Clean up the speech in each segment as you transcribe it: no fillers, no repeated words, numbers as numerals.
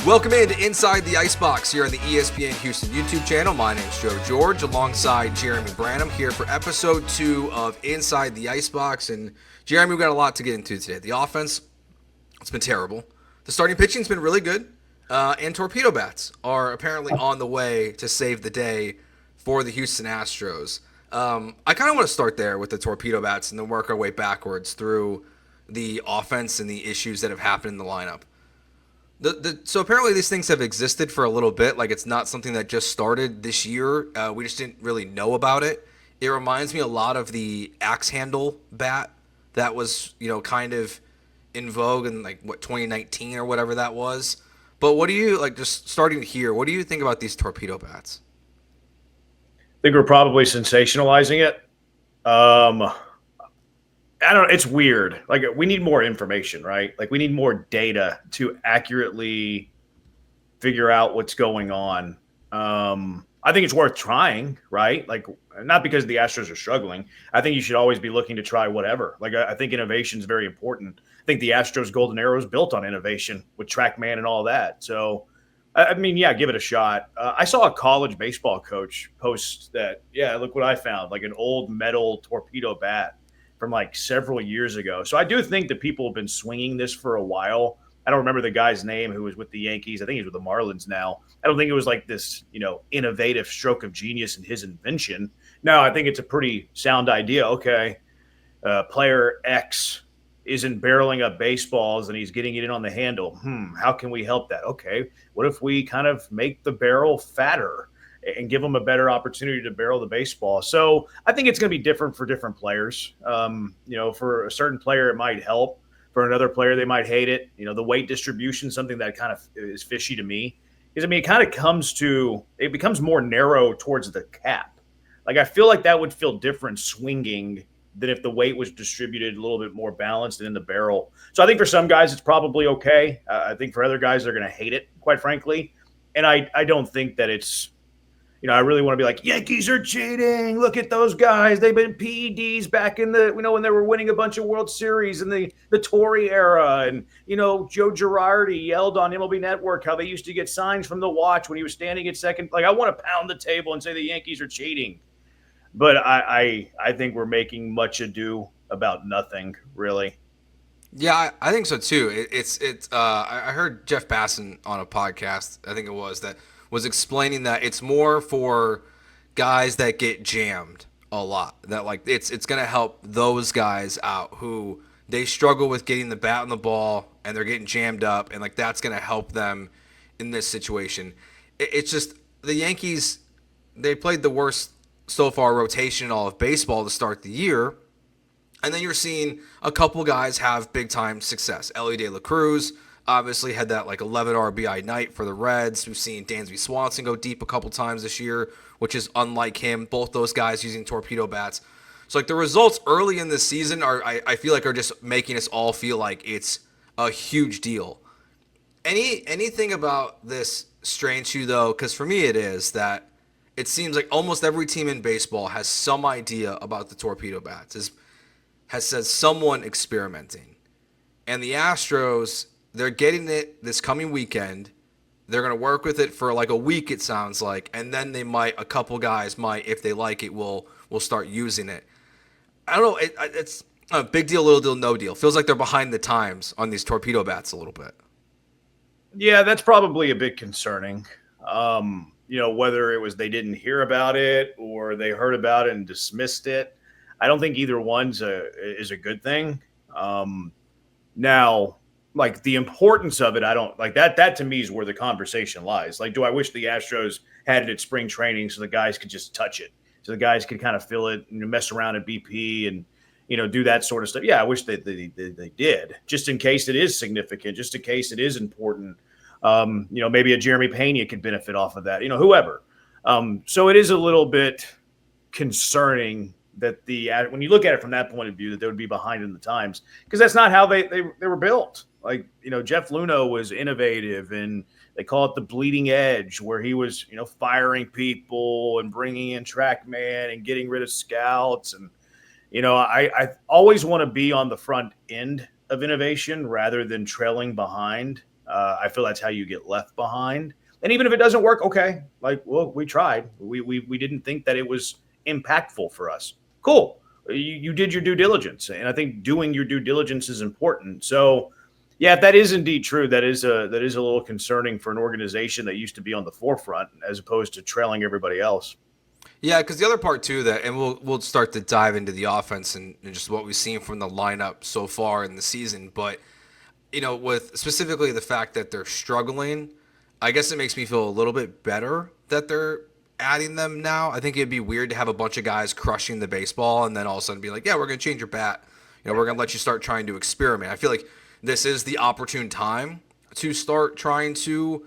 Welcome into Inside the Icebox here on the ESPN Houston YouTube channel. My name's George, alongside Jeremy Branham here for episode 2 of Inside the Icebox. And Jeremy, we've got a lot to get into today. The offense, it's been terrible. The starting pitching's been really good. And torpedo bats are apparently on the way to save the day for the Houston Astros. I kind of want to start there with the torpedo bats and then work our way backwards through the offense and the issues that have happened in the lineup. So apparently these things have existed for a little bit. Like, it's not something that just started this year. We just didn't really know about it. It reminds me a lot of the axe handle bat that was, kind of in vogue in 2019 or whatever that was. But what do you, just starting here, what do you think about these torpedo bats? I think we're probably sensationalizing it. I don't know. It's weird. We need more information, right? We need more data to accurately figure out what's going on. I think it's worth trying, right? Not because the Astros are struggling. I think you should always be looking to try whatever. I think innovation is very important. I think the Astros golden arrow is built on innovation with TrackMan and all that. So, give it a shot. I saw a college baseball coach post that, look what I found, an old metal torpedo bat from several years ago. So I do think that people have been swinging this for a while. I don't remember the guy's name who was with the Yankees. I think he's with the Marlins now. I don't think it was this, innovative stroke of genius in his invention. No, I think it's a pretty sound idea. Okay, player X isn't barreling up baseballs and he's getting it in on the handle. How can we help that? Okay, what if we kind of make the barrel fatter and give them a better opportunity to barrel the baseball? So I think it's going to be different for different players. For a certain player, it might help. For another player, they might hate it. The weight distribution, something that kind of is fishy to me. Because, it becomes more narrow towards the cap. I feel like that would feel different swinging than if the weight was distributed a little bit more balanced and in the barrel. So I think for some guys, it's probably okay. I think for other guys, they're going to hate it, quite frankly. And I don't think that it's, I really want to be like, Yankees are cheating. Look at those guys. They've been PEDs back in the, when they were winning a bunch of World Series in the Torrey era. And, Joe Girardi yelled on MLB Network how they used to get signs from the watch when he was standing at second. I want to pound the table and say the Yankees are cheating. But I think we're making much ado about nothing, really. Yeah, I think so too. I heard Jeff Bassan on a podcast, I think it was explaining that it's more for guys that get jammed a lot. That it's going to help those guys out who they struggle with getting the bat and the ball and they're getting jammed up, and that's going to help them in this situation. It's just the Yankees, they played the worst so far rotation in all of baseball to start the year. And then you're seeing a couple guys have big-time success. Ellie De La Cruz obviously had that 11 RBI night for the Reds. We've seen Dansby Swanson go deep a couple times this year, which is unlike him. Both those guys using torpedo bats. So the results early in this season I feel are just making us all feel like it's a huge deal. Anything about this strange you though? Because for me it is that it seems like almost every team in baseball has some idea about the torpedo bats. Has said someone experimenting. And the Astros, they're getting it this coming weekend. They're going to work with it for a week, it sounds like. And then a couple guys might, if they like it, will start using it. I don't know. It's a big deal, little deal, no deal. Feels like they're behind the times on these torpedo bats a little bit. Yeah, that's probably a bit concerning. Whether it was they didn't hear about it or they heard about it and dismissed it. I don't think either one's is a good thing. Now, the importance of it, I don't like that. That to me is where the conversation lies. Do I wish the Astros had it at spring training so the guys could just touch it, so the guys could kind of feel it and mess around at BP and do that sort of stuff? Yeah, I wish they did, just in case it is significant, just in case it is important. Maybe a Jeremy Pena could benefit off of that. Whoever. So it is a little bit concerning that when you look at it from that point of view, that they would be behind in the times, because that's not how they were built. Jeff Luhnow was innovative, and they call it the bleeding edge, where he was, firing people and bringing in TrackMan and getting rid of scouts. And, I always want to be on the front end of innovation rather than trailing behind. I feel that's how you get left behind. And even if it doesn't work, okay, like, well, we tried. We didn't think that it was impactful for us. Cool. You did your due diligence. And I think doing your due diligence is important. So, yeah, if that is indeed true, that is a little concerning for an organization that used to be on the forefront as opposed to trailing everybody else. Yeah, because the other part too that, and we'll start to dive into the offense and just what we've seen from the lineup so far in the season. But with specifically the fact that they're struggling, I guess it makes me feel a little bit better that they're adding them now. I think it'd be weird to have a bunch of guys crushing the baseball and then all of a sudden be like, yeah, we're going to change your bat. We're going to let you start trying to experiment. I feel like this is the opportune time to start trying to,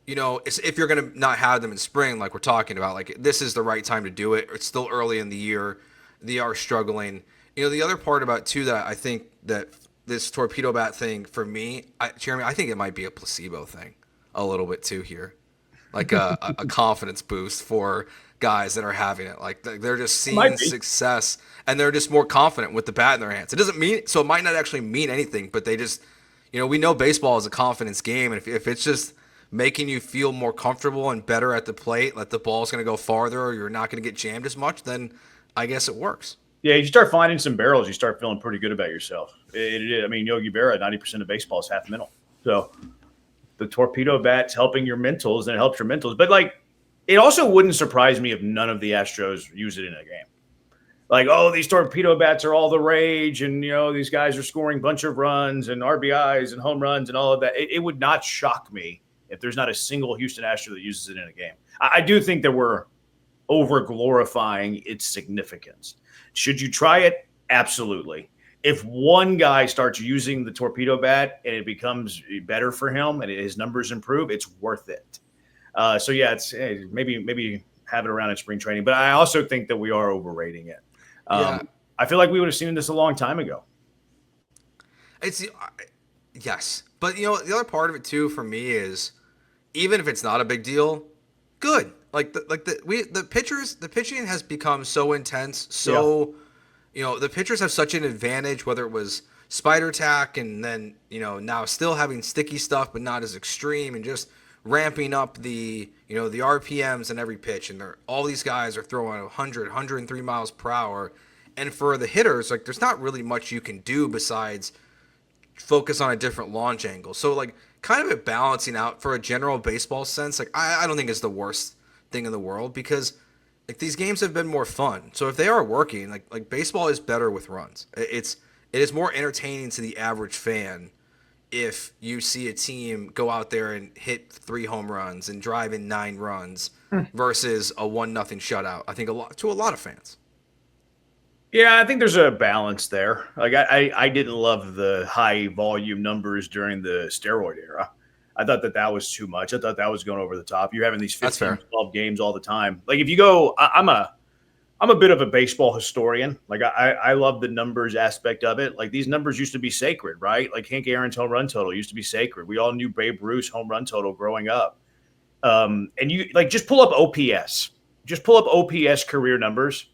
if you're going to not have them in spring, like we're talking about, like this is the right time to do it. It's still early in the year. They are struggling. The other part about too that I think that this torpedo bat thing for me, Jeremy, I think it might be a placebo thing a little bit too here, like a confidence boost for guys that are having it. Like they're just seeing success and they're just more confident with the bat in their hands. It doesn't mean, so it might not actually mean anything, but they just, we know baseball is a confidence game. And if it's just making you feel more comfortable and better at the plate, like the ball's going to go farther or you're not going to get jammed as much, then I guess it works. Yeah, you start finding some barrels, you start feeling pretty good about yourself. I mean, Yogi Berra, 90% of baseball is half mental. So the torpedo bat's helping your mentals, and it helps your mentals. But, like, it also wouldn't surprise me if none of the Astros use it in a game. Like, oh, these torpedo bats are all the rage, and, these guys are scoring a bunch of runs and RBIs and home runs and all of that. It would not shock me if there's not a single Houston Astro that uses it in a game. I do think that we're over-glorifying its significance. Should you try it? Absolutely. If one guy starts using the torpedo bat and it becomes better for him and his numbers improve, it's worth it. So yeah, it's maybe have it around in spring training. But I also think that we are overrating it. I feel like we would have seen this a long time ago. Yes, but the other part of it too for me is even if it's not a big deal, good. The pitching has become so intense. So, the pitchers have such an advantage, whether it was spider tack and then, now still having sticky stuff, but not as extreme and just ramping up the RPMs in every pitch. And all these guys are throwing 100, 103 miles per hour. And for the hitters, like there's not really much you can do besides focus on a different launch angle. So like kind of a balancing out for a general baseball sense. Like I don't think it's the worst thing in the world because like these games have been more fun. So if they are working, like baseball is better with runs. It is more entertaining to the average fan if you see a team go out there and hit 3 home runs and drive in 9 runs versus a 1-0 shutout. I think a lot of fans. Yeah, I think there's a balance there. Like I didn't love the high volume numbers during the steroid era. I thought that was too much. I thought that was going over the top. You're having these 15, 12 games all the time. Like if you go, I'm a bit of a baseball historian. Like I love the numbers aspect of it. Like these numbers used to be sacred, right? Like Hank Aaron's home run total used to be sacred. We all knew Babe Ruth's home run total growing up. And you like just pull up OPS. Just pull up OPS career numbers,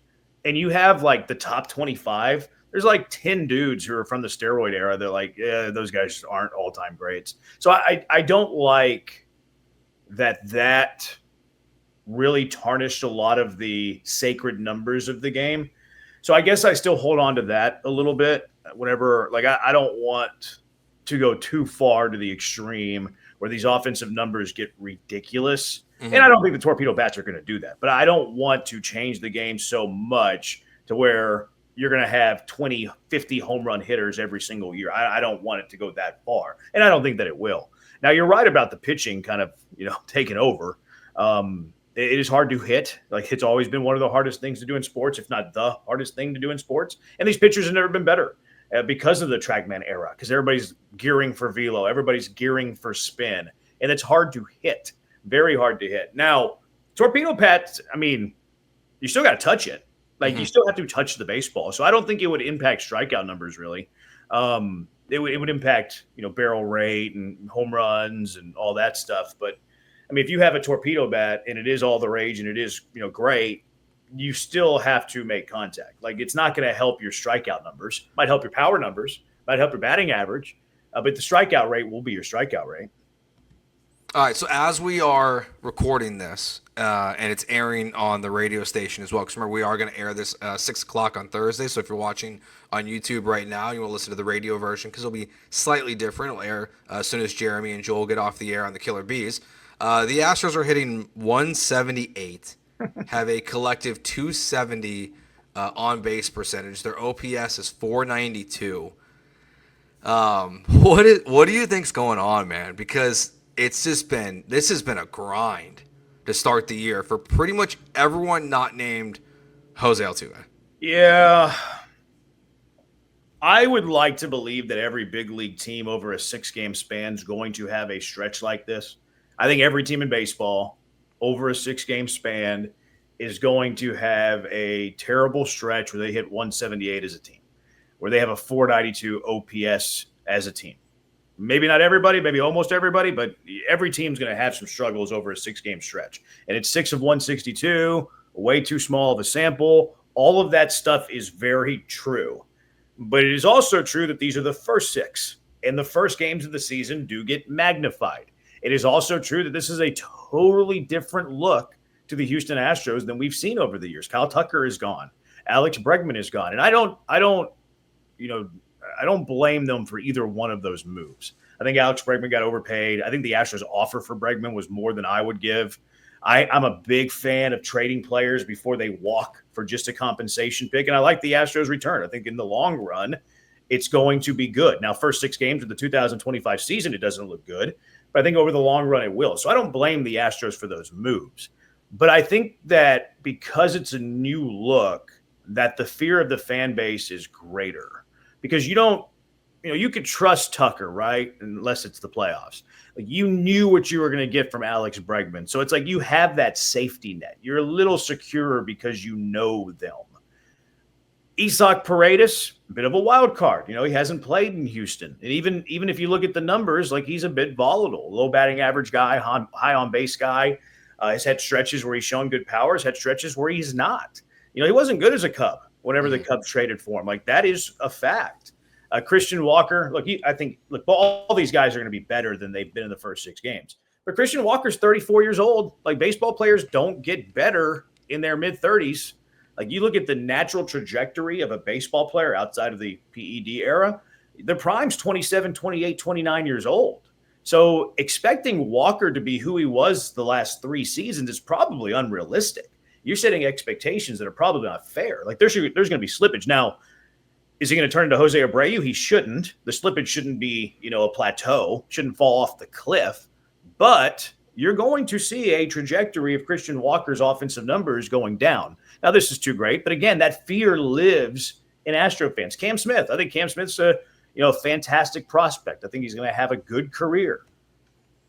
and you have like the top 25. There's like 10 dudes who are from the steroid era. They're like, yeah, those guys aren't all-time greats. So I don't like that really tarnished a lot of the sacred numbers of the game. So I guess I still hold on to that a little bit. Whenever, like, I don't want to go too far to the extreme where these offensive numbers get ridiculous. Mm-hmm. And I don't think the torpedo bats are going to do that. But I don't want to change the game so much to where you're going to have 20, 50 home run hitters every single year. I don't want it to go that far. And I don't think that it will. Now, you're right about the pitching kind of, taking over. It is hard to hit. Like, it's always been one of the hardest things to do in sports, if not the hardest thing to do in sports. And these pitchers have never been better because of the TrackMan era, because everybody's gearing for velo. Everybody's gearing for spin. And it's hard to hit, very hard to hit. Now, torpedo bats, I mean, you still got to touch it. Like, you still have to touch the baseball. So I don't think it would impact strikeout numbers, really. It would impact, barrel rate and home runs and all that stuff. But, I mean, if you have a torpedo bat and it is all the rage and it is, great, you still have to make contact. Like, it's not going to help your strikeout numbers. Might help your power numbers. Might help your batting average. But the strikeout rate will be your strikeout rate. All right, so as we are recording this, and it's airing on the radio station as well, because remember, we are going to air this 6 o'clock on Thursday, so if you're watching on YouTube right now, you want to listen to the radio version, because it'll be slightly different. It'll air as soon as Jeremy and Joel get off the air on the Killer Bees. The Astros are hitting 178, have a collective 270 on-base percentage. Their OPS is 492. What do you think's going on, man? Because this has been a grind to start the year for pretty much everyone not named Jose Altuve. Yeah. I would like to believe that every big league team over a 6-game span is going to have a stretch like this. I think every team in baseball over a 6-game span is going to have a terrible stretch where they hit 178 as a team, where they have a 492 OPS as a team. Maybe not everybody, maybe almost everybody, but every team's going to have some struggles over a 6-game stretch. And it's 6 of 162, way too small of a sample. All of that stuff is very true. But it is also true that these are the first 6, and the first games of the season do get magnified. It is also true that this is a totally different look to the Houston Astros than we've seen over the years. Kyle Tucker is gone. Alex Bregman is gone. And I don't blame them for either one of those moves. I think Alex Bregman got overpaid. I think the Astros' offer for Bregman was more than I would give. I'm a big fan of trading players before they walk for just a compensation pick, and I like the Astros' return. I think in the long run, it's going to be good. Now, first 6 games of the 2025 season, it doesn't look good, but I think over the long run, it will. So I don't blame the Astros for those moves. But I think that because it's a new look, that the fear of the fan base is greater. Because you could trust Tucker, right? Unless it's the playoffs. Like, you knew what you were going to get from Alex Bregman. So it's like you have that safety net. You're a little secure because you know them. Isaac Paredes, a bit of a wild card. He hasn't played in Houston. And even if you look at the numbers, like, he's a bit volatile. Low batting average guy, high on base guy. He's had stretches where he's shown good power. He's had stretches where he's not. He wasn't good as a Cub whenever the Cubs traded for him. Like, that is a fact. Christian Walker, I think all these guys are going to be better than they've been in the first 6 games. But Christian Walker's 34 years old. Like, baseball players don't get better in their mid-30s. Like, you look at the natural trajectory of a baseball player outside of the PED era, their prime's 27, 28, 29 years old. So expecting Walker to be who he was the last 3 seasons is probably unrealistic. You're setting expectations that are probably not fair. Like, there's going to be slippage. Now, is he going to turn into Jose Abreu? He shouldn't. The slippage shouldn't be, a plateau, shouldn't fall off the cliff. But you're going to see a trajectory of Christian Walker's offensive numbers going down. Now, this is too great, but again, that fear lives in Astro fans. Cam Smith, I think Cam Smith's a fantastic prospect. I think he's going to have a good career.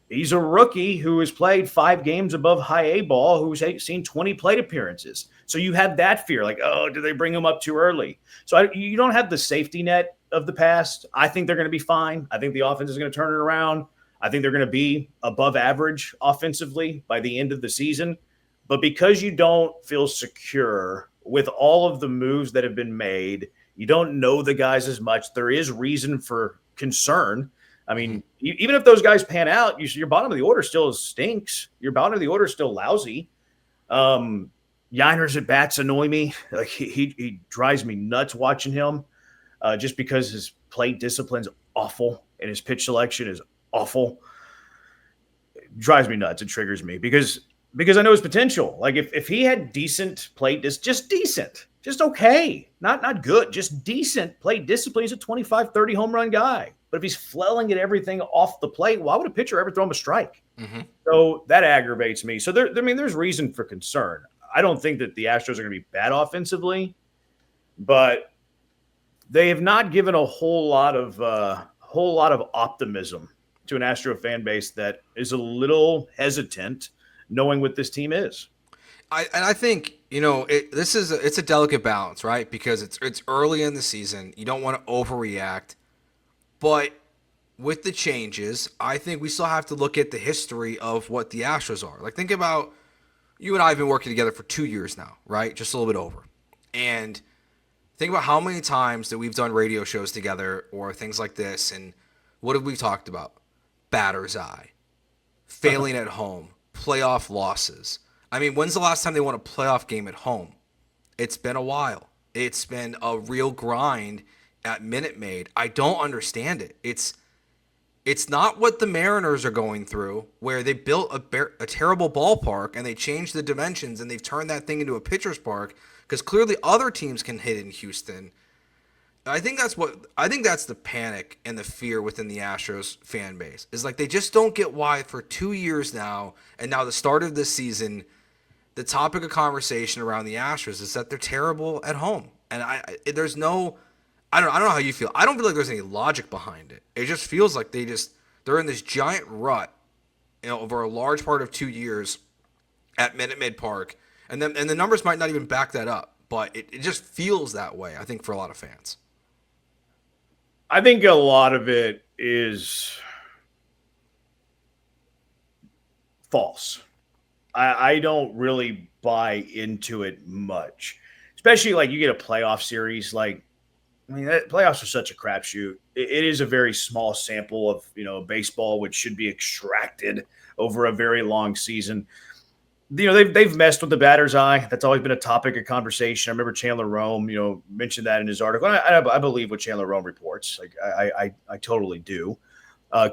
He's a rookie who has played 5 games above high A ball, who's seen 20 plate appearances. So you have that fear, like, oh, did they bring him up too early? So you don't have the safety net of the past. I think they're going to be fine. I think the offense is going to turn it around. I think they're going to be above average offensively by the end of the season. But because you don't feel secure with all of the moves that have been made, you don't know the guys as much. There is reason for concern. I mean, even if those guys pan out, your bottom of the order still stinks. Your bottom of the order is still lousy. Yanier's at bats annoy me. Like, he drives me nuts watching him, just because his plate discipline's awful and his pitch selection is awful. It drives me nuts. It triggers me because I know his potential. Like, if he had decent plate, just decent, just okay, not good, just decent plate discipline, he's a 25, 30 home run guy. But if he's flailing at everything off the plate, why would a pitcher ever throw him a strike? Mm-hmm. So that aggravates me. So there's reason for concern. I don't think that the Astros are going to be bad offensively, but they have not given a whole lot of optimism to an Astro fan base that is a little hesitant knowing what this team is. I think it's a delicate balance, right? Because it's early in the season. You don't want to overreact. But with the changes, I think we still have to look at the history of what the Astros are. Like, think about, you and I have been working together for 2 years now, right? Just a little bit over. And think about how many times that we've done radio shows together or things like this. And what have we talked about? Batter's eye. failing at home, playoff losses. I mean, when's the last time they won a playoff game at home? It's been a while. It's been a real grind at Minute Maid. I don't understand it. It's not what the Mariners are going through, where they built a terrible ballpark and they changed the dimensions and they've turned that thing into a pitcher's park because clearly other teams can hit in Houston. I think that's the panic and the fear within the Astros fan base. Is like they just don't get why for 2 years now, and now the start of this season, the topic of conversation around the Astros is that they're terrible at home. And there's no I don't know how you feel. I don't feel like there's any logic behind it. It just feels like they're in this giant rut, over a large part of 2 years at Minute Maid Park, and the numbers might not even back that up, but it just feels that way. I think for a lot of fans. I think a lot of it is false. I don't really buy into it much, especially like you get a playoff series. Like, I mean, playoffs are such a crapshoot. It is a very small sample of, baseball, which should be extracted over a very long season. They've messed with the batter's eye. That's always been a topic of conversation. I remember Chandler Rome, mentioned that in his article. I believe what Chandler Rome reports. Like, I totally do.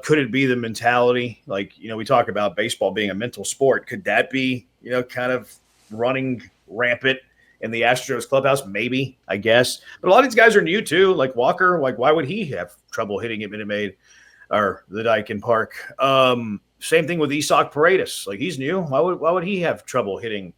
Could it be the mentality? Like, we talk about baseball being a mental sport. Could that be, kind of running rampant in the Astros clubhouse? Maybe, I guess. But a lot of these guys are new too. Like Walker, like why would he have trouble hitting at Minute Maid or the Daikin Park? Same thing with Isak Paredes. Like he's new. Why would he have trouble hitting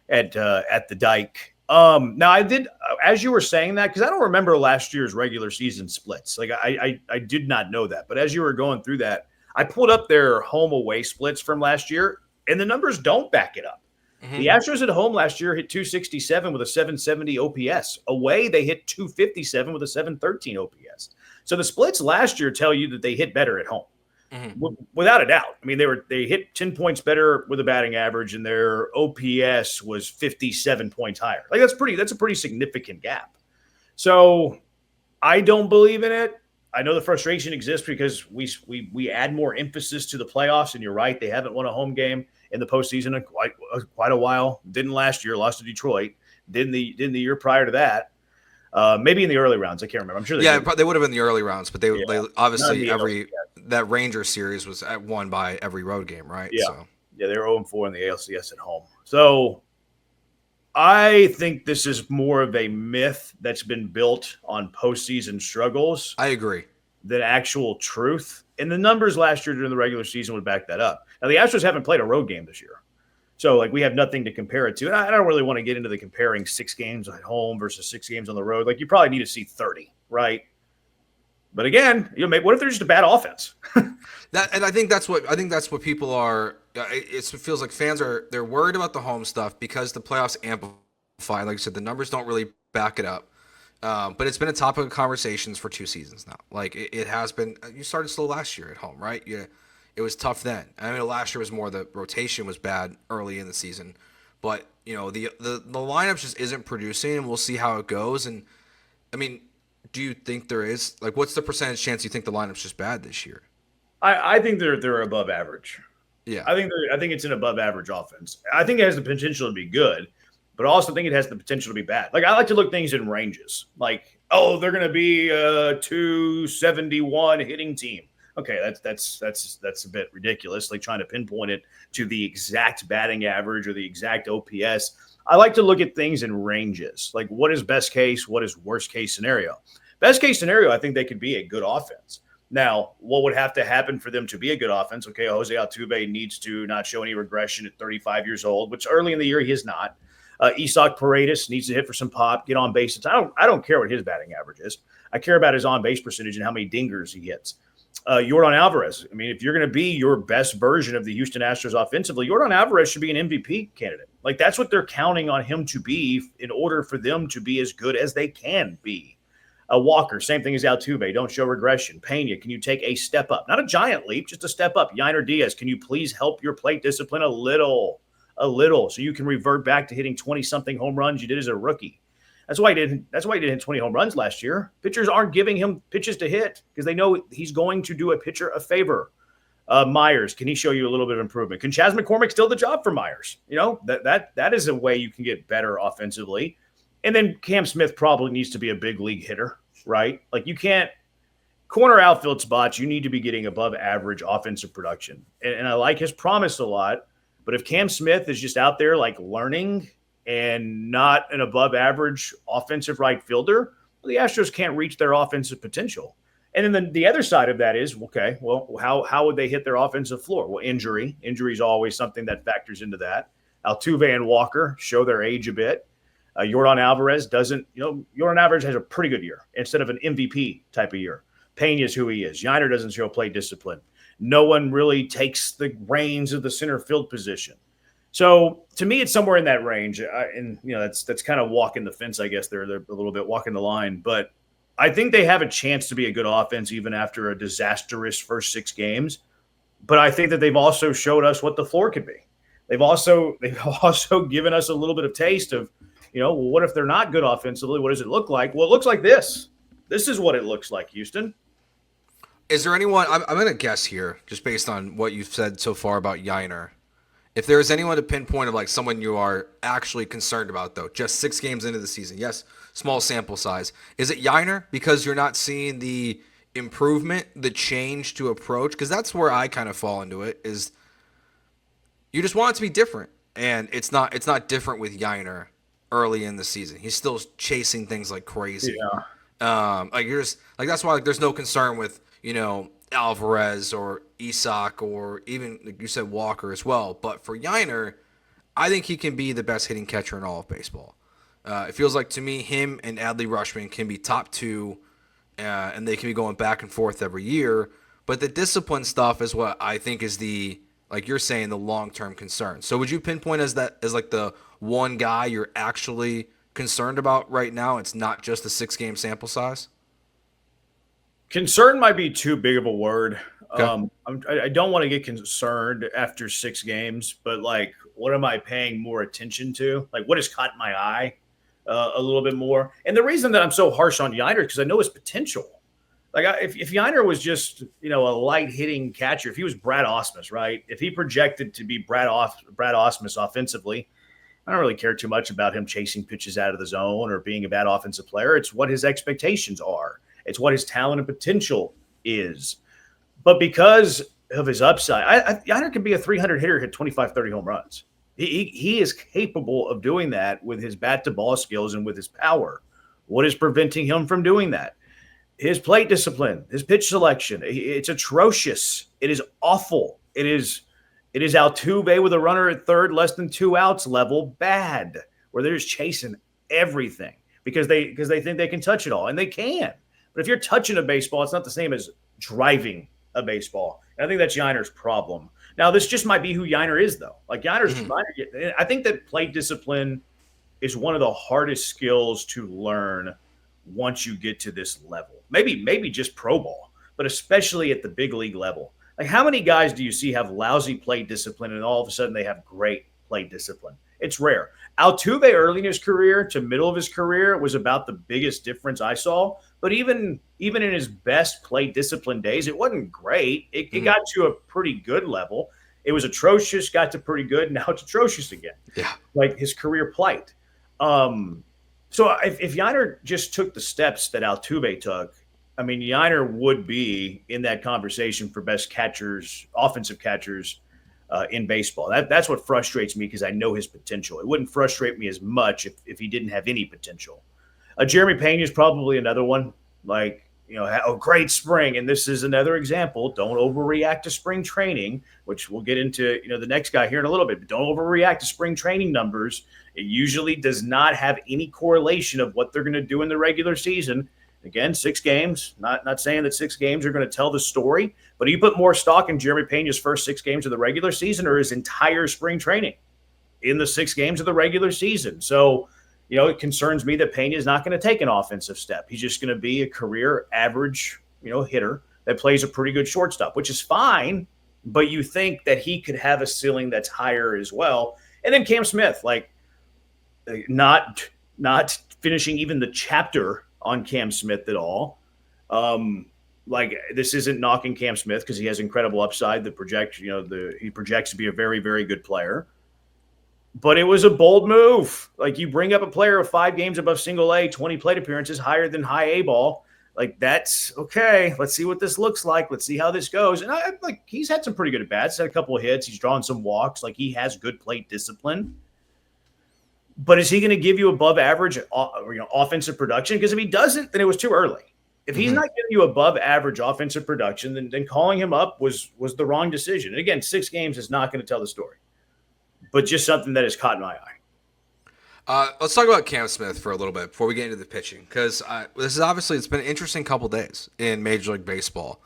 at the Dike? Now I did, as you were saying that, because I don't remember last year's regular season splits. Like I did not know that. But as you were going through that, I pulled up their home away splits from last year, and the numbers don't back it up. Mm-hmm. The Astros at home last year hit 267 with a 770 OPS. Away, they hit 257 with a 713 OPS. So the splits last year tell you that they hit better at home. Mm-hmm. Without a doubt. I mean, they hit 10 points better with a batting average, and their OPS was 57 points higher. Like that's a pretty significant gap. So I don't believe in it. I know the frustration exists because we add more emphasis to the playoffs, and you're right, they haven't won a home game in the postseason in quite a while. Didn't last year, lost to Detroit. Didn't the year prior to that. Maybe in the early rounds. I can't remember. I'm sure they would have been the early rounds, but they obviously that Rangers series was won by every road game, right? Yeah. So. Yeah, they were 0-4 in the ALCS at home. So I think this is more of a myth that's been built on postseason struggles. I agree. Than actual truth. And the numbers last year during the regular season would back that up. Now, the Astros haven't played a road game this year. So, like, we have nothing to compare it to. And I don't really want to get into the comparing 6 games at home versus 6 games on the road. Like, you probably need to see 30, right? But again, what if there's just a bad offense? I think that's what people are. It feels like fans they're worried about the home stuff because the playoffs amplify. Like I said, the numbers don't really back it up. But it's been a topic of conversations for 2 seasons now. Like it has been. You started slow last year at home, right? Yeah, it was tough then. I mean, last year was more the rotation was bad early in the season, but the lineup just isn't producing, and we'll see how it goes. And I mean, do you think there is what's the percentage chance you think the lineup's just bad this year? I think they're above average. Yeah, I think it's an above average offense. I think it has the potential to be good. But I also think it has the potential to be bad. Like, I like to look things in ranges. Like, they're going to be a 271 hitting team. Okay, that's a bit ridiculous. Like trying to pinpoint it to the exact batting average or the exact OPS. I like to look at things in ranges. Like, what is best case? What is worst case scenario? Best case scenario, I think they could be a good offense. Now, what would have to happen for them to be a good offense? Okay, Jose Altuve needs to not show any regression at 35 years old, which early in the year he is not. Isak Paredes needs to hit for some pop, get on base. I don't care what his batting average is. I care about his on base percentage and how many dingers he hits. Yordan Alvarez. I mean, if you're going to be your best version of the Houston Astros offensively, Yordan Alvarez should be an MVP candidate. Like that's what they're counting on him to be in order for them to be as good as they can be. Walker, same thing as Altuve. Don't show regression. Pena, can you take a step up? Not a giant leap, just a step up. Yanier Diaz, can you please help your plate discipline a little, so you can revert back to hitting 20-something home runs you did as a rookie. That's why he didn't hit 20 home runs last year. Pitchers aren't giving him pitches to hit because they know he's going to do a pitcher a favor. Myers, can he show you a little bit of improvement? Can Chas McCormick steal the job for Myers? That is a way you can get better offensively. And then Cam Smith probably needs to be a big league hitter, right? Like you can't corner outfield spots. You need to be getting above average offensive production. And I like his promise a lot. But if Cam Smith is just out there like learning and not an above average offensive right fielder, well, the Astros can't reach their offensive potential. And then the other side of that is, okay, well, how would they hit their offensive floor? Well, injury is always something that factors into that. Altuve and Walker show their age a bit. Yordan Alvarez doesn't, Yordan Alvarez has a pretty good year instead of an MVP type of year. Pena is who he is. Yanier doesn't show play discipline. No one really takes the reins of the center field position. So to me, it's somewhere in that range. And that's kind of walking the fence, I guess. They're a little bit walking the line, but I think they have a chance to be a good offense even after a disastrous first 6 games. But I think that they've also showed us what the floor could be. They've also given us a little bit of taste of, well, what if they're not good offensively? What does it look like? Well, it looks like this. This is what it looks like, Houston. Is there anyone? I'm going to guess here, just based on what you've said so far about Yanier. If there is anyone to pinpoint of like someone you are actually concerned about, though, just 6 games into the season, yes, small sample size, is it Yanier because you're not seeing the improvement, the change to approach? Because that's where I kind of fall into it. Is you just want it to be different, and it's not different with Yanier early in the season. He's still chasing things like crazy. Yeah. Like you're just like that's why like there's no concern with Alvarez or Isak or even like you said Walker as well. But for Yanier, I think he can be the best hitting catcher in all of baseball. It feels like to me him and Adley Rutschman can be top 2, and they can be going back and forth every year. But the discipline stuff is what I think is the, like you're saying, the long-term concern. So would you pinpoint as like the one guy you're actually concerned about right now? It's not just a 6-game sample size. Concern might be too big of a word. Okay. I don't want to get concerned after 6 games, but like, what am I paying more attention to? Like, what has caught my eye a little bit more? And the reason that I'm so harsh on Yanier is because I know his potential. Like, if Yanier was just a light hitting catcher, if he was Brad Ausmus, right? If he projected to be Brad Ausmus offensively, I don't really care too much about him chasing pitches out of the zone or being a bad offensive player. It's what his expectations are. It's what his talent and potential is. But because of his upside, Yanier can be a 300 hitter, hit 25, 30 home runs. He is capable of doing that with his bat-to-ball skills and with his power. What is preventing him from doing that? His plate discipline, his pitch selection. It's atrocious. It is awful. It is Altuve with a runner at third, less than 2 outs level bad, where they're just chasing everything because they think they can touch it all, and they can. But if you're touching a baseball, it's not the same as driving a baseball. And I think that's Yanier's problem. Now, this just might be who Yanier is, though. Like I think that plate discipline is one of the hardest skills to learn once you get to this level. Maybe just pro ball, but especially at the big league level. Like, how many guys do you see have lousy plate discipline and all of a sudden they have great plate discipline? It's rare. Altuve early in his career to middle of his career was about the biggest difference I saw. But even in his best plate discipline days, it wasn't great. It got to a pretty good level. It was atrocious, got to pretty good. Now it's atrocious again. Yeah. Like his career plate. So if Yanier just took the steps that Altuve took, I mean, Yanier would be in that conversation for best catchers, offensive catchers in baseball. That's what frustrates me because I know his potential. It wouldn't frustrate me as much if he didn't have any potential. Jeremy Pena is probably another one. Like, great spring. And this is another example. Don't overreact to spring training, which we'll get into, the next guy here in a little bit. But don't overreact to spring training numbers. It usually does not have any correlation of what they're going to do in the regular season. Again, 6 games. Not saying that 6 games are going to tell the story, but do you put more stock in Jeremy Pena's first 6 games of the regular season or his entire spring training in the 6 games of the regular season? So, it concerns me that Pena is not going to take an offensive step. He's just going to be a career average, hitter that plays a pretty good shortstop, which is fine, but you think that he could have a ceiling that's higher as well. And then Cam Smith, like, not finishing even the chapter on Cam Smith at all. Like, this isn't knocking Cam Smith because he has incredible upside. He projects to be a very, very good player. But it was a bold move. Like, you bring up a player of 5 games above single A, 20 plate appearances, higher than high A ball. Like, that's okay. Let's see what this looks like. Let's see how this goes. And he's had some pretty good at bats. Had a couple of hits. He's drawn some walks. Like, he has good plate discipline. But is he going to give you above average, offensive production? Because if he doesn't, then it was too early. If he's not giving you above average offensive production, then calling him up was the wrong decision. And again, 6 games is not going to tell the story, but just something that has caught my eye. Let's talk about Cam Smith for a little bit before we get into the pitching, because it's been an interesting couple days in Major League Baseball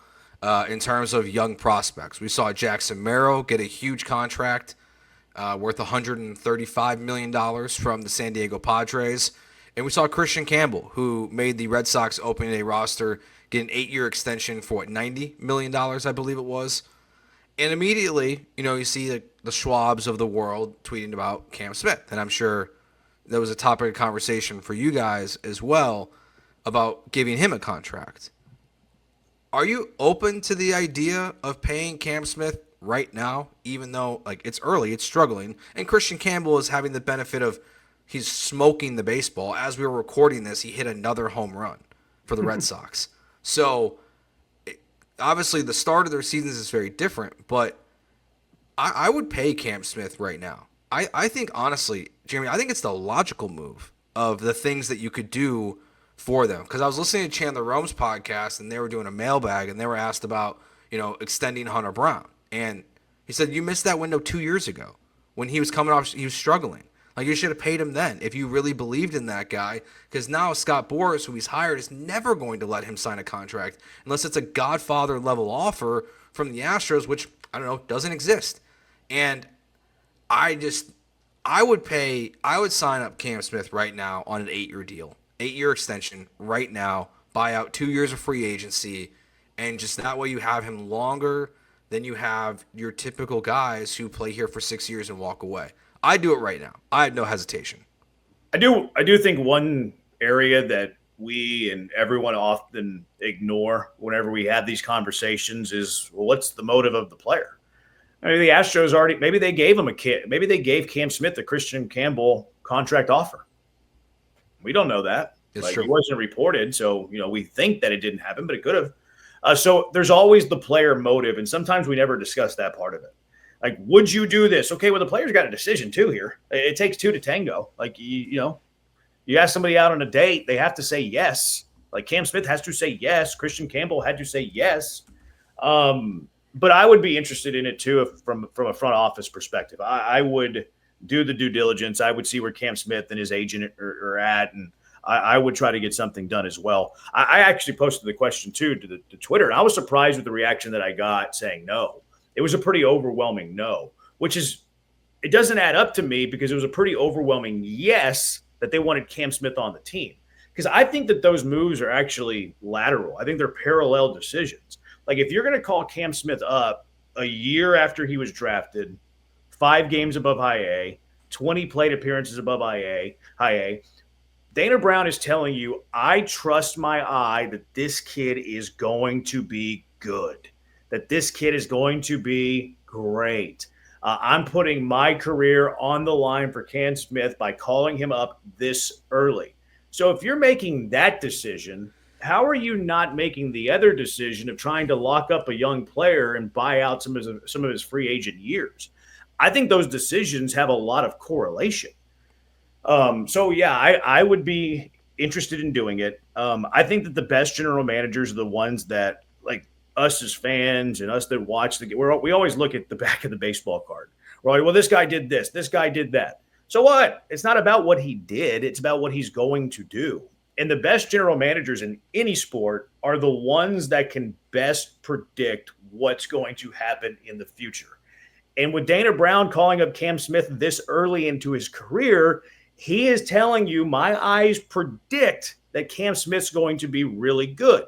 in terms of young prospects. We saw Jackson Merrill get a huge contract worth $135 million from the San Diego Padres. And we saw Christian Campbell, who made the Red Sox opening day roster, get an 8-year extension for $90 million, I believe it was. And immediately, you see the Schwabs of the world tweeting about Cam Smith. And I'm sure that was a topic of conversation for you guys as well about giving him a contract. Are you open to the idea of paying Cam Smith right now, even though it's early, it's struggling, and Christian Campbell is having the benefit of he's smoking the baseball. As we were recording this, he hit another home run for the Red Sox. So obviously the start of their seasons is very different, but I would pay Cam Smith right now. I think, honestly, Jeremy, I think it's the logical move of the things that you could do for them. Because I was listening to Chandler Rome's podcast, and they were doing a mailbag, and they were asked about, extending Hunter Brown. And he said, you missed that window 2 years ago when he was coming off, he was struggling. Like, you should have paid him then if you really believed in that guy, because now Scott Boras, who he's hired, is never going to let him sign a contract unless it's a Godfather-level offer from the Astros, which, I don't know, doesn't exist. And I would sign up Cam Smith right now on an 8-year deal, 8-year extension right now, buy out 2 years of free agency, and just that way you have him longer than you have your typical guys who play here for 6 years and walk away. I'd do it right now. I have no hesitation. I do think one area that we and everyone often ignore whenever we have these conversations is, well, what's the motive of the player? I mean, the Astros maybe they gave Cam Smith the Christian Campbell contract offer. We don't know that. It's true. It wasn't reported, so we think that it didn't happen, but it could have. So there's always the player motive, and sometimes we never discuss that part of it. Like, would you do this? Okay, well, the player's got a decision too here. It takes 2 to tango. Like, you ask somebody out on a date, they have to say yes. Like, Cam Smith has to say yes. Christian Campbell had to say yes. But I would be interested in it too from a front office perspective. I would do the due diligence. I would see where Cam Smith and his agent are at, and I would try to get something done as well. I actually posted the question too to Twitter, and I was surprised with the reaction that I got saying no. It was a pretty overwhelming no, it doesn't add up to me, because it was a pretty overwhelming yes that they wanted Cam Smith on the team. Because I think that those moves are actually lateral. I think they're parallel decisions. Like, if you're going to call Cam Smith up a year after he was drafted, 5 games above high A, 20 plate appearances above high A, Dana Brown is telling you, I trust my eye that this kid is going to be good, that this kid is going to be great. I'm putting my career on the line for Cam Smith by calling him up this early. So if you're making that decision, how are you not making the other decision of trying to lock up a young player and buy out some of his free agent years? I think those decisions have a lot of correlation. I would be interested in doing it. I think that the best general managers are the ones that, like, us as fans and us that watch we always look at the back of the baseball card. We're like, well, this guy did this guy did that. So what? It's not about what he did. It's about what he's going to do. And the best general managers in any sport are the ones that can best predict what's going to happen in the future. And with Dana Brown calling up Cam Smith this early into his career, he is telling you, my eyes predict that Cam Smith's going to be really good.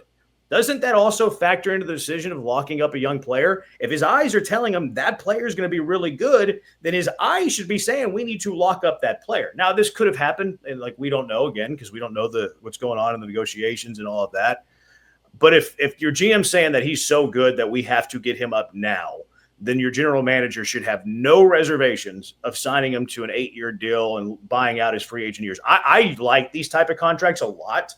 Doesn't that also factor into the decision of locking up a young player? If his eyes are telling him that player is going to be really good, then his eyes should be saying we need to lock up that player. Now, this could have happened, and we don't know, again, because we don't know what's going on in the negotiations and all of that. But if your GM's saying that he's so good that we have to get him up now, then your general manager should have no reservations of signing him to an 8-year deal and buying out his free agent years. I like these type of contracts a lot.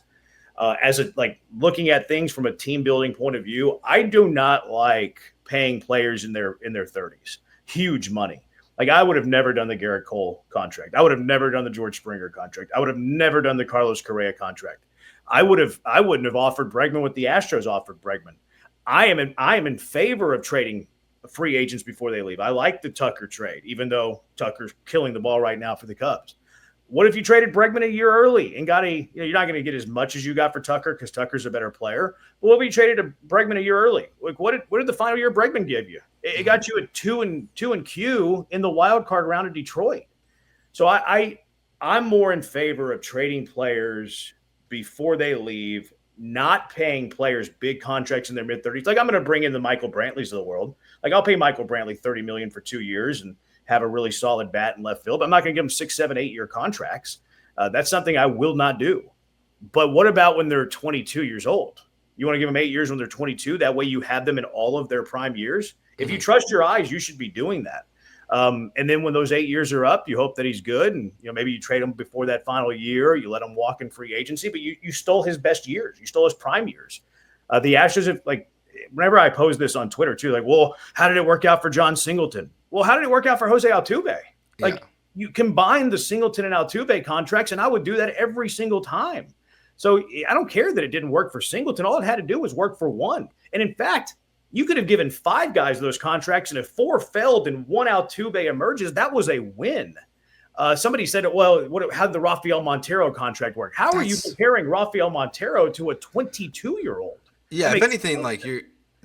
Looking at things from a team building point of view, I do not like paying players in their 30s huge money. Like, I would have never done the Garrett Cole contract. I would have never done the George Springer contract. I would have never done the Carlos Correa contract. I wouldn't have offered Bregman what the Astros offered Bregman. I am in favor of trading free agents before they leave. I like the Tucker trade, even though Tucker's killing the ball right now for the Cubs. What if you traded Bregman a year early and got you're not going to get as much as you got for Tucker because Tucker's a better player. But what if you traded Bregman a year early? Like, what did the final year Bregman give you? It got you a 2 and Q in the wild card round of Detroit. So I'm more in favor of trading players before they leave, not paying players big contracts in their mid-30s. Like, I'm going to bring in the Michael Brantleys of the world. Like, I'll pay Michael Brantley $30 million for 2 years and have a really solid bat in left field. But I'm not going to give them 6, 7, 8-year contracts. That's something I will not do. But what about when they're 22 years old? You want to give them 8 years when they're 22? That way you have them in all of their prime years. If you trust your eyes, you should be doing that. And then when those 8 years are up, you hope that he's good. And, maybe you trade him before that final year. You let him walk in free agency. But you stole his best years. You stole his prime years. The Astros have, whenever I pose this on Twitter too, well, how did it work out for John Singleton? Well, how did it work out for Jose Altuve? You combine the Singleton and Altuve contracts, and I would do that every single time. So I don't care that it didn't work for Singleton. All it had to do was work for one. And in fact, you could have given 5 guys those contracts, and if 4 failed and 1 Altuve emerges, that was a win. Somebody said, well, how did the Rafael Montero contract work? How are you comparing Rafael Montero to a 22-year-old? Yeah, if anything,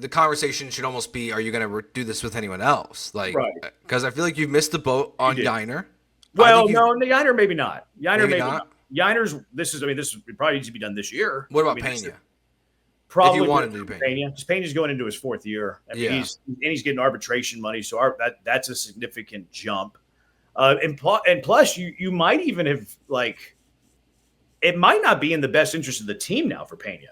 the conversation should almost be, are you going to do this with anyone else? Because I feel like you've missed the boat on Yanier. Well, no, Yanier maybe not. Maybe not. Yaner's, this probably needs to be done this year. What about Pena? Probably if you wanted to do Pena. Pena's going into his 4th year. He's getting arbitration money, so that's a significant jump. And plus, you might even have, it might not be in the best interest of the team now for Pena.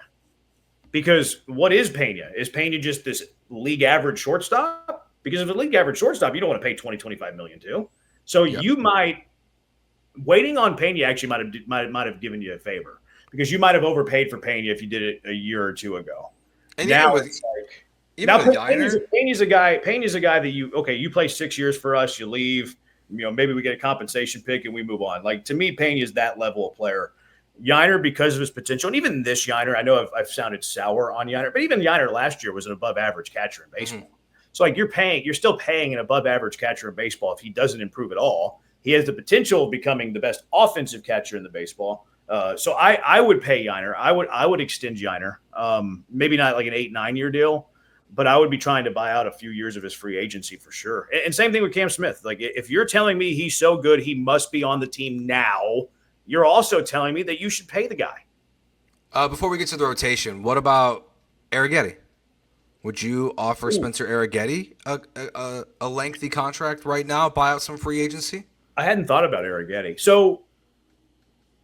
Because what is Pena? Is Pena just this league average shortstop? Because if a league average shortstop, you don't want to pay $20-25 million to. So you might, waiting on Pena actually might have given you a favor, because you might have overpaid for Pena if you did it a year or 2 ago. And now it's Pena's a guy that you play 6 years for us, you leave, maybe we get a compensation pick and we move on. To me, Pena is that level of player. Yanier, because of his potential, and even this Yanier, I know I've sounded sour on Yanier, but even Yanier last year was an above-average catcher in baseball. Mm-hmm. So, you're still paying an above-average catcher in baseball if he doesn't improve at all. He has the potential of becoming the best offensive catcher in the baseball. So I would pay Yanier. I would extend Yanier. Maybe not like an 8-9 year deal, but I would be trying to buy out a few years of his free agency for sure. And same thing with Cam Smith. If you're telling me he's so good, he must be on the team now, you're also telling me that you should pay the guy. Before we get to the rotation, what about Arrighetti? Would you offer Spencer Arrighetti a lengthy contract right now, buy out some free agency? I hadn't thought about Arrighetti. So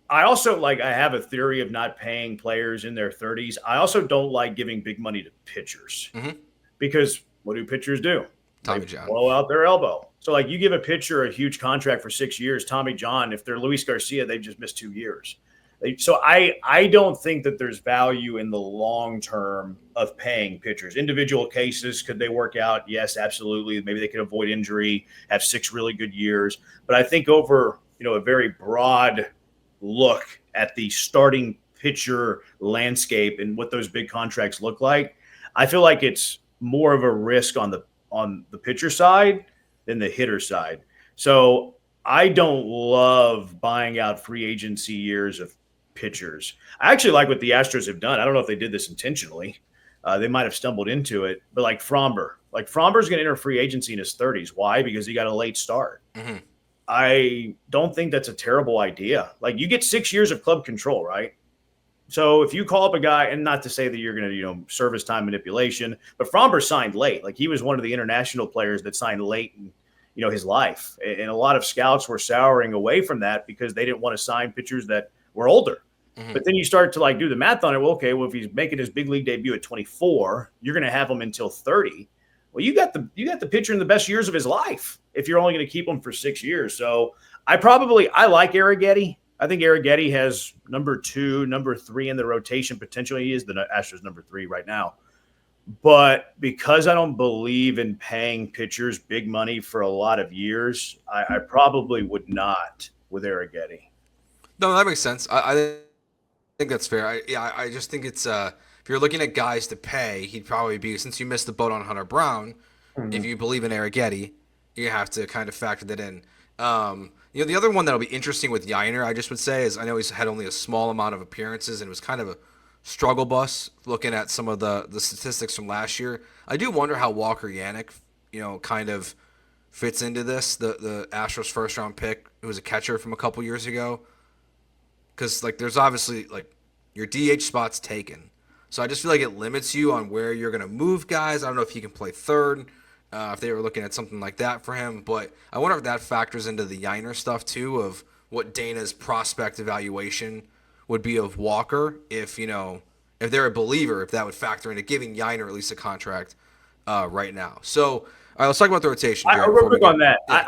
I also I have a theory of not paying players in their 30s. I also don't like giving big money to pitchers because what do pitchers do? Tommy John. Blow out their elbow. So you give a pitcher a huge contract for 6 years, Tommy John, if they're Luis Garcia, they've just missed 2 years. So I don't think that there's value in the long term of paying pitchers. Individual cases, could they work out? Yes, absolutely. Maybe they could avoid injury, have 6 really good years. But I think over a very broad look at the starting pitcher landscape and what those big contracts look like, I feel like it's more of a risk on the pitcher side than the hitter side. So I don't love buying out free agency years of pitchers. I actually like what the Astros have done. I don't know if they did this intentionally. They might have stumbled into it, but Fromber. Fromber's going to enter free agency in his 30s. Why? Because he got a late start. Mm-hmm. I don't think that's a terrible idea. You get 6 years of club control, right? So if you call up a guy, and not to say that you're going to, service time manipulation, but Fromber signed late. He was one of the international players that signed late in, his life. And a lot of scouts were souring away from that because they didn't want to sign pitchers that were older. Mm-hmm. But then you start to like do the math on it. Well, okay, well, if he's making his big league debut at 24, you're going to have him until 30. Well, you got the pitcher in the best years of his life if you're only going to keep him for 6 years. So I like Arrighetti. I think Arrighetti has number 2, number 3 in the rotation potential. He is the Astros number 3 right now. But because I don't believe in paying pitchers big money for a lot of years, I probably would not with Arrighetti. No, that makes sense. I think that's fair. I just think it's if you're looking at guys to pay, he'd probably be, since you missed the boat on Hunter Brown. Mm-hmm. If you believe in Arrighetti, you have to kind of factor that in. The other one that'll be interesting with Yanier, I just would say, is I know he's had only a small amount of appearances and it was kind of a struggle bus looking at some of the statistics from last year. I do wonder how Walker Yanick, kind of fits into this. The Astros first round pick, who was a catcher from a couple years ago. Because there's obviously your DH spot's taken, so I just feel like it limits you on where you're gonna move guys. I don't know if he can play third, if they were looking at something like that for him. But I wonder if that factors into the Yanier stuff too, of what Dana's prospect evaluation would be of Walker. If they're a believer, if that would factor into giving Yanier at least a contract right now. So all right, let's talk about the rotation. Real quick on that, yeah,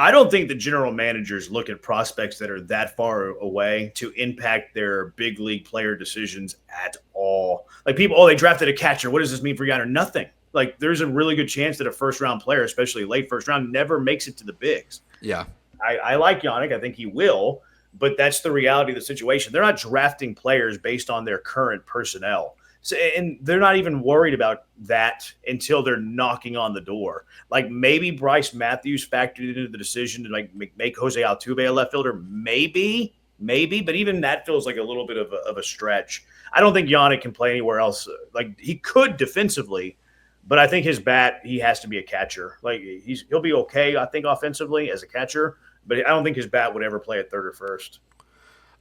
I don't think the general managers look at prospects that are that far away to impact their big league player decisions at all. Like people, they drafted a catcher. What does this mean for Yanier? Nothing. Like there's a really good chance that a first round player, especially late first round, never makes it to the bigs. Yeah. I like Yanick. I think he will, but that's the reality of the situation. They're not drafting players based on their current personnel. So, and they're not even worried about that until they're knocking on the door. Like maybe Bryce Matthews factored into the decision to make Jose Altuve a left fielder. Maybe, but even that feels like a little bit of a stretch. I don't think Yanick can play anywhere else. Like he could defensively, but I think his bat, he has to be a catcher. Like he'll be okay, I think, offensively as a catcher, but I don't think his bat would ever play at third or first.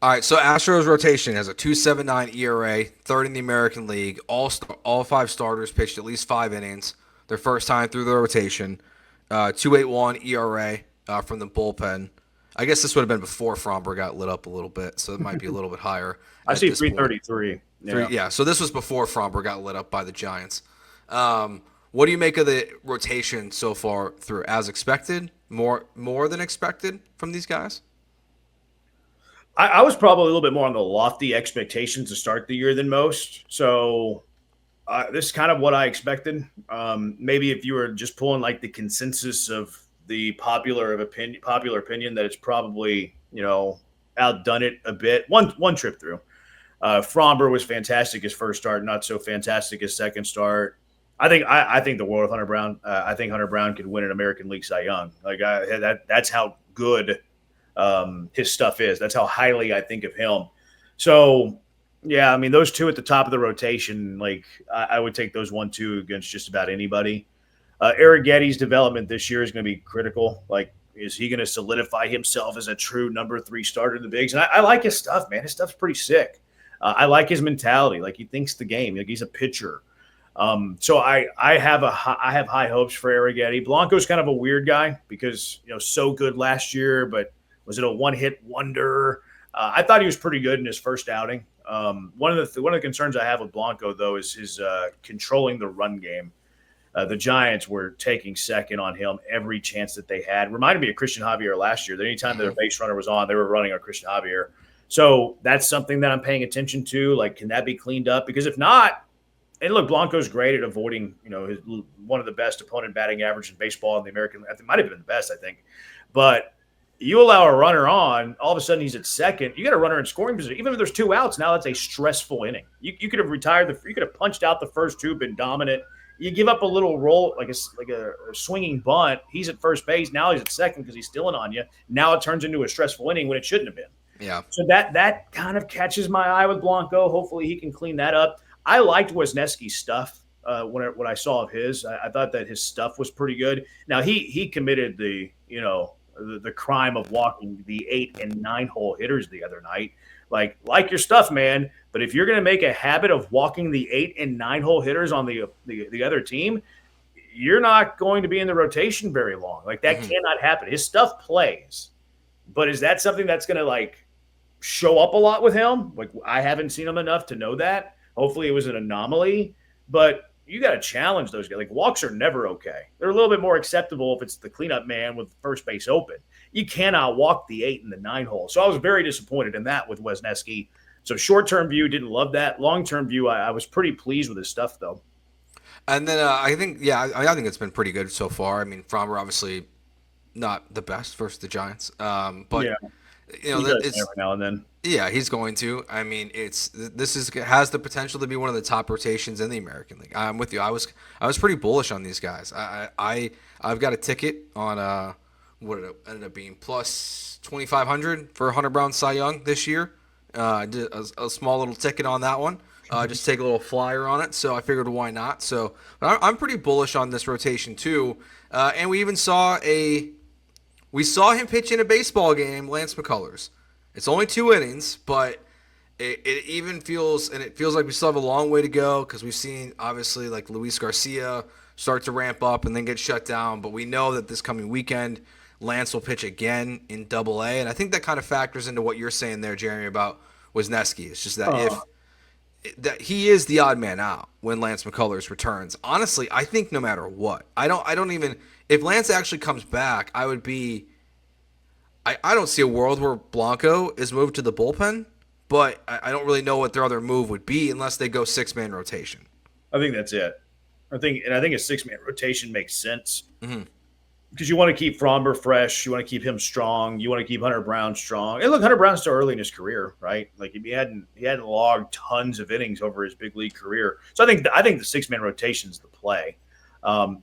All right, so Astros rotation has a 2.79 ERA, third in the American League. All 5 starters pitched at least 5 innings. Their first time through the rotation. 2.81 ERA from the bullpen. I guess this would have been before Fromber got lit up a little bit, so it might be a little bit higher. I see 333. Yeah, so this was before Fromber got lit up by the Giants. What do you make of the rotation so far through? As expected? More than expected from these guys? I was probably a little bit more on the lofty expectations to start the year than most. So this is kind of what I expected. Maybe if you were just pulling like the consensus of the popular opinion that it's probably, outdone it a bit. One trip through. Fromber was fantastic his first start, not so fantastic his second start. I think the world of Hunter Brown. I think Hunter Brown could win an American League Cy Young. That's how good his stuff is. That's how highly I think of him. So, yeah, I mean, those two at the top of the rotation, I would take those 1-2 against just about anybody. Arrighetti's development this year is going to be critical. Is he going to solidify himself as a true number 3 starter in the bigs? And I like his stuff, man. His stuff's pretty sick. I like his mentality. He thinks the game. He's a pitcher. So I have high hopes for Arrighetti. Blanco's kind of a weird guy because, so good last year, but was it a one-hit wonder? I thought he was pretty good in his first outing. One of the concerns I have with Blanco, though, is his controlling the run game. The Giants were taking second on him every chance that they had. Reminded me of Christian Javier last year. That anytime their base runner was on, they were running on Christian Javier. So that's something that I'm paying attention to. Can that be cleaned up? Because if not, and look, Blanco's great at avoiding, one of the best opponent batting average in baseball in the American. It might have been the best, I think. But you allow a runner on, all of a sudden he's at second. You got a runner in scoring position. Even if there's 2 outs, now that's a stressful inning. You could have retired. You could have punched out the first 2, been dominant. You give up a little roll, like a swinging bunt. He's at first base. Now he's at second because he's stealing on you. Now it turns into a stressful inning when it shouldn't have been. Yeah. So that kind of catches my eye with Blanco. Hopefully he can clean that up. I liked Wisniewski's stuff when I saw of his. I thought that his stuff was pretty good. Now he committed the crime of walking the 8 and 9 hole hitters the other night. Like your stuff, man. But if you're going to make a habit of walking the 8 and 9 hole hitters on the other team, you're not going to be in the rotation very long. That cannot happen. His stuff plays, but is that something that's going to show up a lot with him. Like, I haven't seen him enough to know that. Hopefully it was an anomaly, but you got to challenge those guys. Like, walks are never okay. They're a little bit more acceptable if it's the cleanup man with first base open. You cannot walk the 8 and the 9 hole. So I was very disappointed in that with Wisniewski. So short-term view, didn't love that. Long-term view, I was pretty pleased with his stuff, though. And then I think it's been pretty good so far. I mean, Frommer obviously not the best versus the Giants, but Yeah, you know he that does it's every now and then. yeah, he's going to. I mean, has the potential to be one of the top rotations in the American League. I'm with you. I was pretty bullish on these guys. I've got a ticket on what it ended up being plus 2,500 for Hunter Brown Cy Young this year. I did a small little ticket on that one. Just take a little flyer on it. So I figured why not. So but I'm pretty bullish on this rotation too. And we even saw him pitch in a baseball game, Lance McCullers. It's only 2 innings, but it even feels like we still have a long way to go because we've seen obviously like Luis Garcia start to ramp up and then get shut down. But we know that this coming weekend, Lance will pitch again in Double-A, and I think that kind of factors into what you're saying there, Jeremy, about Wisniewski. It's just that that he is the odd man out when Lance McCullers returns. Honestly, I think no matter what, I don't even if Lance actually comes back, I would be. I don't see a world where Blanco is moved to the bullpen, but I don't really know what their other move would be unless they go 6-man rotation. I think that's it. I think a 6-man rotation makes sense because you want to keep Fromber fresh, you want to keep him strong, you want to keep Hunter Brown strong. And look, Hunter Brown's still early in his career, right? Like he hadn't logged tons of innings over his big league career. So I think the 6-man rotation is the play.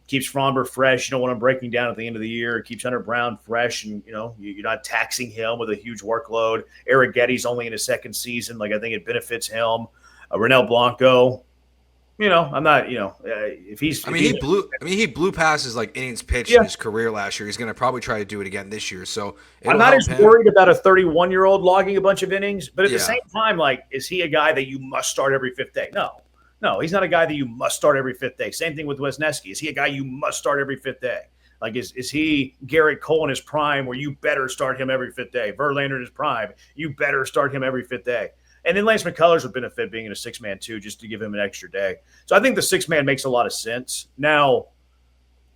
Keeps Fromber fresh. You don't want him breaking down at the end of the year. Keeps Hunter Brown fresh, and you're not taxing him with a huge workload. Eric Getty's only in his second season. Like I think it benefits him. Renel Blanco. I'm not. If he's. He blew past his like innings pitched in his career last year. He's going to probably try to do it again this year. So I'm not as worried about a 31-year-old logging a bunch of innings, but at the same time, like, is he a guy that you must start every 5th day? No, he's not a guy that you must start every 5th day. Same thing with Wisniewski. Is he a guy you must start every 5th day? Like, is he Garrett Cole in his prime where you better start him every 5th day? Verlander in his prime, you better start him every 5th day. And then Lance McCullers would benefit being in a 6-man too, just to give him an extra day. So I think the 6-man makes a lot of sense. Now,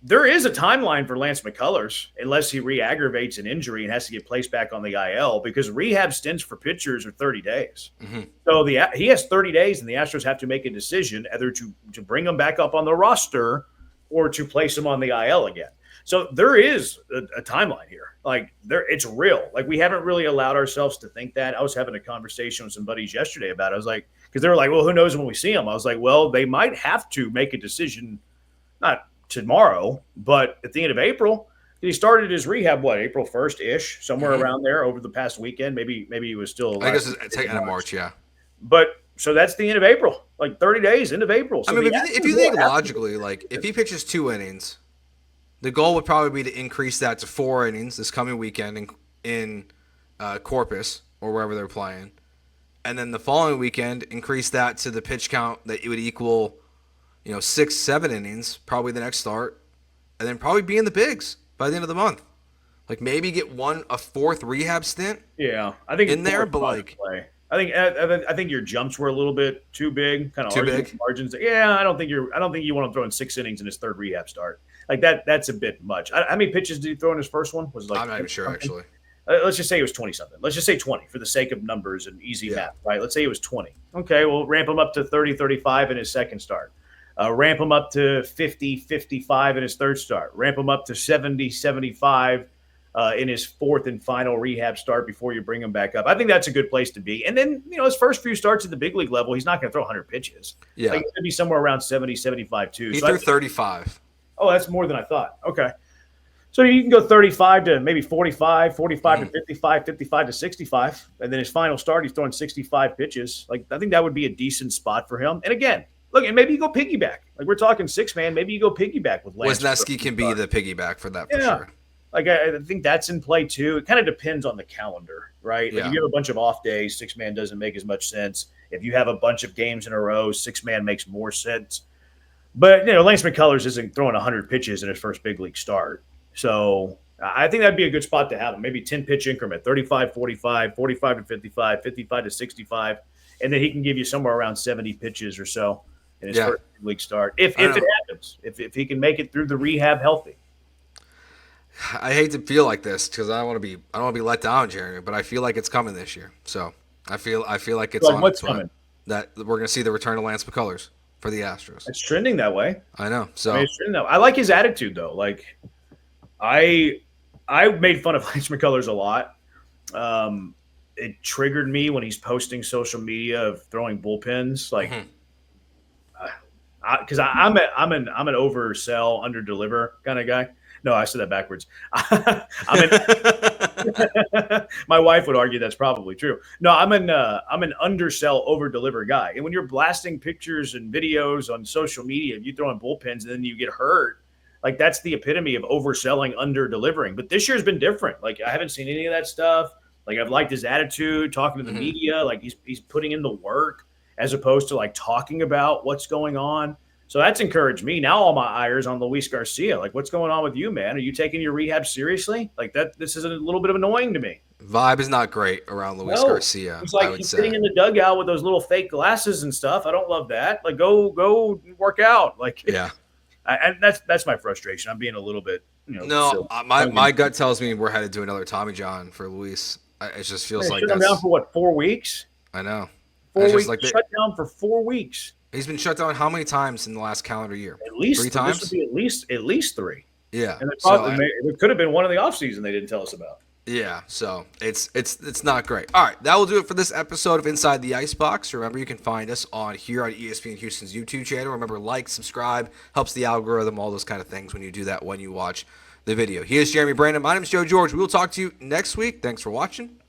there is a timeline for Lance McCullers unless he re-aggravates an injury and has to get placed back on the IL because rehab stints for pitchers are 30 days. Mm-hmm. So he has 30 days and the Astros have to make a decision either to bring him back up on the roster or to place him on the IL again. So there is a timeline here. Like it's real. Like we haven't really allowed ourselves to think that. I was having a conversation with some buddies yesterday about it. I was like, because they were like, well, who knows when we see him? I was like, well, they might have to make a decision, not tomorrow, but at the end of April. He started his rehab, April 1st-ish, somewhere around there over the past weekend. Maybe he was still. I guess it's end of March, yeah. But so that's the end of April, like 30 days, end of April. So I mean, if you think logically, like if he pitches 2 innings, the goal would probably be to increase that to 4 innings this coming weekend in Corpus or wherever they're playing, and then the following weekend increase that to the pitch count that it would equal. 6-7 innings, probably the next start, and then probably be in the bigs by the end of the month. Like maybe get a 4th rehab stint. Yeah, I think in there, but like I think your jumps were a little bit too big, kind of too big margins. Yeah, I don't think you want to throw in 6 innings in his 3rd rehab start. Like that's a bit much. How many pitches did he throw in his first one? Was it like I'm not even sure actually. Let's just say it was 20-something. Let's just say 20 for the sake of numbers and easy math, right? Let's say it was 20. Okay, we'll ramp him up to 30, 35 in his second start. Ramp him up to 50, 55 in his 3rd start. Ramp him up to 70, 75 in his 4th and final rehab start before you bring him back up. I think that's a good place to be. And then, his first few starts at the big league level, he's not going to throw 100 pitches. Yeah. Like, it's going to be somewhere around 70, 75 too. He threw 35. Oh, that's more than I thought. Okay. So you can go 35 to maybe 45, 45 to 55, 55 to 65. And then his final start, he's throwing 65 pitches. Like, I think that would be a decent spot for him. And again, look, and maybe you go piggyback. Like we're talking 6-man, maybe you go piggyback with Lance. Wisniewski can be the piggyback for that for sure. Like I think that's in play too. It kind of depends on the calendar, right? Like if you have a bunch of off days, 6-man doesn't make as much sense. If you have a bunch of games in a row, 6-man makes more sense. But Lance McCullers isn't throwing 100 pitches in his first big league start. So I think that'd be a good spot to have him. Maybe 10 pitch increment, 35, 45, 45 to 55, 55 to 65. And then he can give you somewhere around 70 pitches or so in his first league start. If it happens, if he can make it through the rehab healthy. I hate to feel like this because I don't want to be let down, Jeremy, but I feel like it's coming this year. So I feel like it's on its way. That we're going to see the return of Lance McCullers for the Astros. It's trending that way. I know. So it's trending that way. I like his attitude though. Like I made fun of Lance McCullers a lot. It triggered me when he's posting social media of throwing bullpens, like because I'm an oversell, under deliver kind of guy. No, I said that backwards. My wife would argue that's probably true. No, I'm an undersell, over deliver guy. And when you're blasting pictures and videos on social media, if you throw in bullpens and then you get hurt, like that's the epitome of overselling, under delivering. But this year's been different. Like I haven't seen any of that stuff. Like I've liked his attitude, talking to the media. Like he's putting in the work as opposed to like talking about what's going on. So that's encouraged me. Now all my eye is on Luis Garcia. Like, what's going on with you, man? Are you taking your rehab seriously? Like that. This is a little bit of annoying to me. Vibe is not great around Luis Garcia. He's like he's sitting in the dugout with those little fake glasses and stuff. I don't love that. Like, go work out. Like, yeah. And that's my frustration. I'm being a little bit, No, my gut tells me we're headed to another Tommy John for Luis. It just feels like that's down for what, 4 weeks? I know. 4 weeks. Like shut down for 4 weeks. He's been shut down how many times in the last calendar year? At least 3 times. This would be at least 3. Yeah. And it could have been one in the offseason they didn't tell us about. Yeah, so it's not great. All right, that will do it for this episode of Inside the Icebox. Remember, you can find us on ESPN Houston's YouTube channel. Remember, like, subscribe, helps the algorithm, all those kind of things when you do that, when you watch the video. He is Jeremy Branham. My name is Joe George. We will talk to you next week. Thanks for watching.